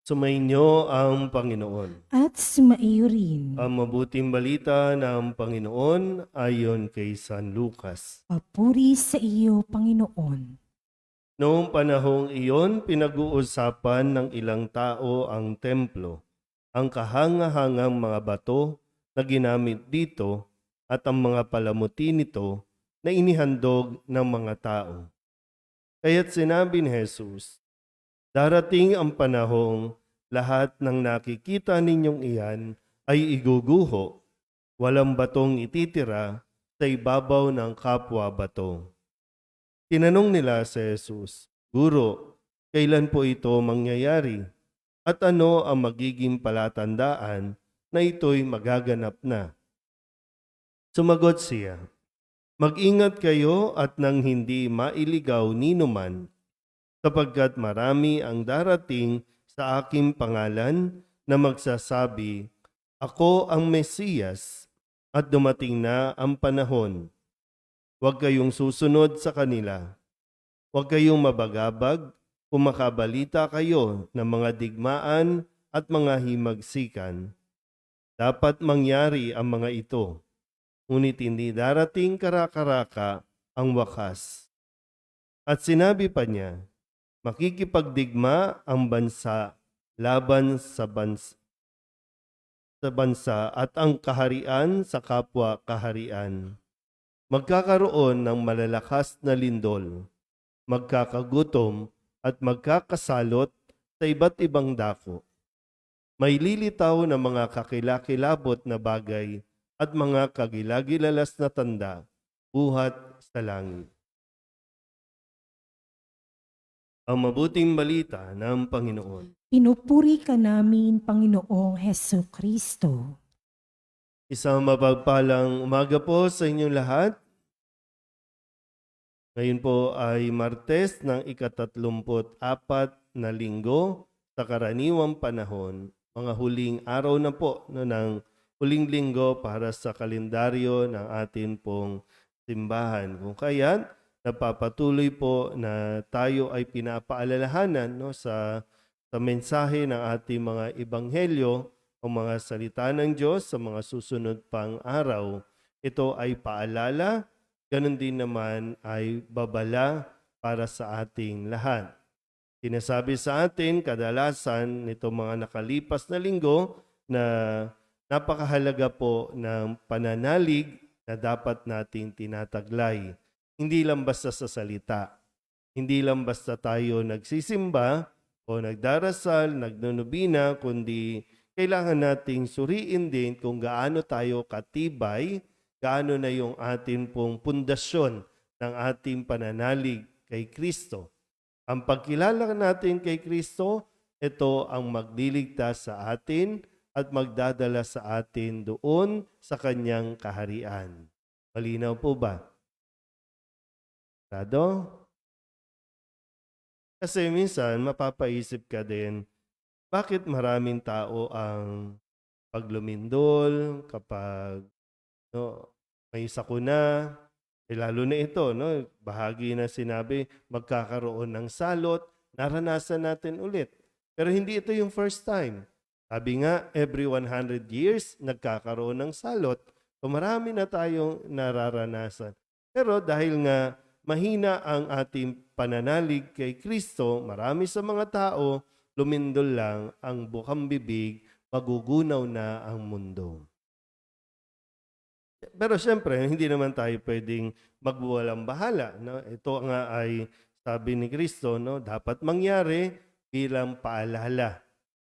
Sumainyo ang Panginoon. At sumaiyo rin. Ang mabuting balita ng Panginoon ayon kay San Lucas. Papuri sa iyo, Panginoon. Noong panahong iyon, pinag-uusapan ng ilang tao ang templo, ang kahangahangang mga bato na ginamit dito at ang mga palamuti nito na inihandog ng mga tao. Kaya't sinabi ni Jesus, darating ang panahong lahat ng nakikita ninyong iyan ay iguguho, walang batong ititira sa ibabaw ng kapwa bato. Tinanong nila si Jesus, Guro, kailan po ito mangyayari? At ano ang magiging palatandaan na ito'y magaganap na? Sumagot siya, mag-ingat kayo at nang hindi mailigaw ninuman, sapagkat marami ang darating sa aking pangalan na magsasabi, Ako ang Mesiyas, at dumating na ang panahon. Huwag kayong susunod sa kanila. Huwag kayong mabagabag kung makabalita kayo ng mga digmaan at mga himagsikan. Dapat mangyari ang mga ito, ngunit hindi darating karakaraka ang wakas. At sinabi pa niya, makikipagdigma ang bansa laban sa bansa at ang kaharian sa kapwa kaharian. Magkakaroon ng malalakas na lindol, magkakagutom at magkakasalot sa iba't ibang dako. May lilitaw na mga kakilakilabot na bagay at mga kagilagilalas na tanda buhat sa langit. Ang mabuting balita ng Panginoon. Pinupuri ka namin, Panginoong Heso Kristo. Isang mapagpalang umaga po sa inyong lahat. Ngayon po ay Martes ng ika-34 na linggo sa karaniwang panahon. Mga huling araw na po ng huling linggo para sa kalendaryo ng atin pong simbahan. Kung kaya, napapatuloy po na tayo ay pinapaalalahanan sa mensahe ng ating mga ebanghelyo o mga salita ng Diyos sa mga susunod pang araw. Ito ay paalala, ganun din naman ay babala para sa ating lahat. Sinasabi sa atin kadalasan nito mga nakalipas na linggo na napakahalaga po ng pananalig na dapat nating tinataglay. Hindi lang basta sa salita. Hindi lang basta tayo nagsisimba o nagdarasal, nagnunubina, kundi kailangan nating suriin din kung gaano tayo katibay, gaano na yung ating pong pundasyon ng ating pananalig kay Kristo. Ang pagkilala natin kay Kristo, ito ang magliligtas sa atin at magdadala sa atin doon sa kanyang kaharian. Malinaw po ba? Tado? Kasi minsan mapapaisip ka din, bakit maraming tao ang paglumindol kapag may sakuna, lalo na ito, bahagi na sinabi, magkakaroon ng salot, naranasan natin ulit. Pero hindi ito yung first time. Sabi nga, every 100 years, nagkakaroon ng salot. So marami na tayong nararanasan. Pero dahil nga mahina ang ating pananalig kay Kristo, marami sa mga tao, lumindol lang ang bukang bibig, magugunaw na ang mundo. Pero siyempre, hindi naman tayo pwedeng magwalang bahala. Ito nga ay sabi ni Kristo, dapat mangyari bilang paalala.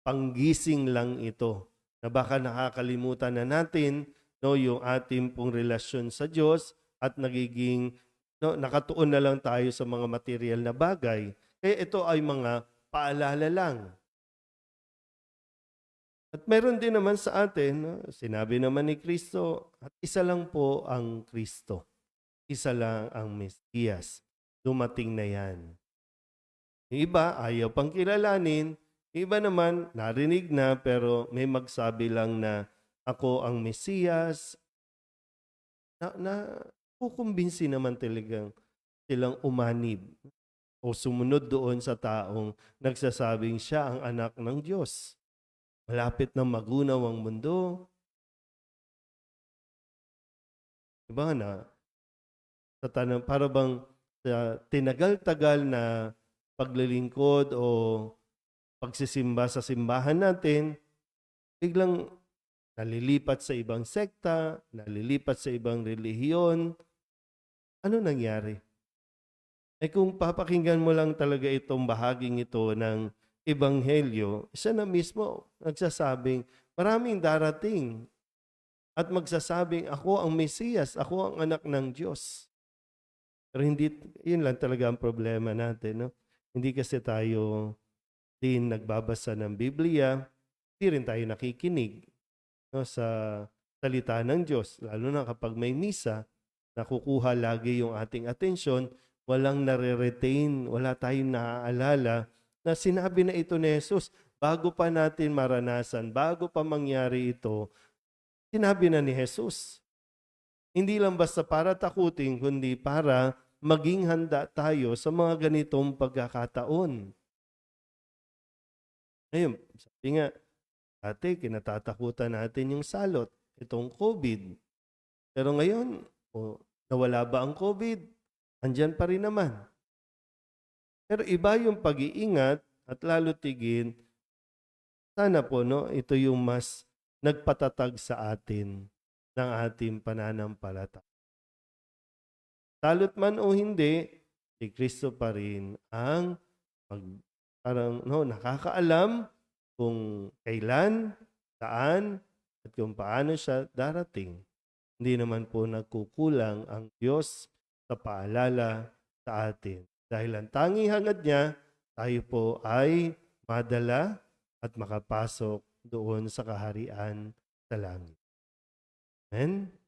Panggising lang ito. Na baka nakakalimutan na natin yung ating pong relasyon sa Diyos at nagiging nakatuon na lang tayo sa mga material na bagay. Kaya ito ay mga paalala lang. At meron din naman sa atin, sinabi naman ni Kristo, at isa lang po ang Kristo. Isa lang ang Mesiyas. Dumating na yan. Yung iba, ayaw pang kilalanin. Yung iba naman, narinig na pero may magsabi lang na ako ang Mesiyas. Na kukumbinsi naman talagang silang umanib. o sumunod doon sa taong nagsasabing siya ang anak ng Diyos. Malapit na magunaw ang mundo. Diba na? Sa tanong, para bang sa tinagal-tagal na paglilingkod o pagsisimba sa simbahan natin, biglang nalilipat sa ibang sekta, nalilipat sa ibang relihiyon. Ano nangyari? Kung papakinggan mo lang talaga itong bahaging ito ng Ebanghelyo, siya na mismo nagsasabing maraming darating at magsasabing ako ang Mesiyas, ako ang anak ng Diyos. Pero hindi, yun lang talaga ang problema natin. No? Hindi kasi tayo din nagbabasa ng Biblia, hindi rin tayo nakikinig, no, sa salita ng Diyos. Lalo na kapag may misa, nakukuha lagi yung ating atensyon, walang nare-retain, wala tayong naaalala na sinabi na ito ni Jesus. Bago pa natin maranasan, bago pa mangyari ito, sinabi na ni Jesus. Hindi lang basta para takutin, kundi para maging handa tayo sa mga ganitong pagkakataon. Ngayon, sabi nga, dati kinatatakutan natin yung salot, itong COVID. Pero ngayon, nawala ba ang COVID? Andyan pa rin naman. Pero iba yung pag-iingat at lalo tigin, sana po no, ito yung mas nagpatatag sa atin ng ating pananampalataya. Salot man o hindi, si Kristo pa rin ang parang no, nakakaalam kung kailan, saan, at kung paano siya darating. Hindi naman po nagkukulang ang Diyos sa paalala sa atin. Dahil ang tanging hangad niya, tayo po ay madala at makapasok doon sa kaharian sa langit. Amen?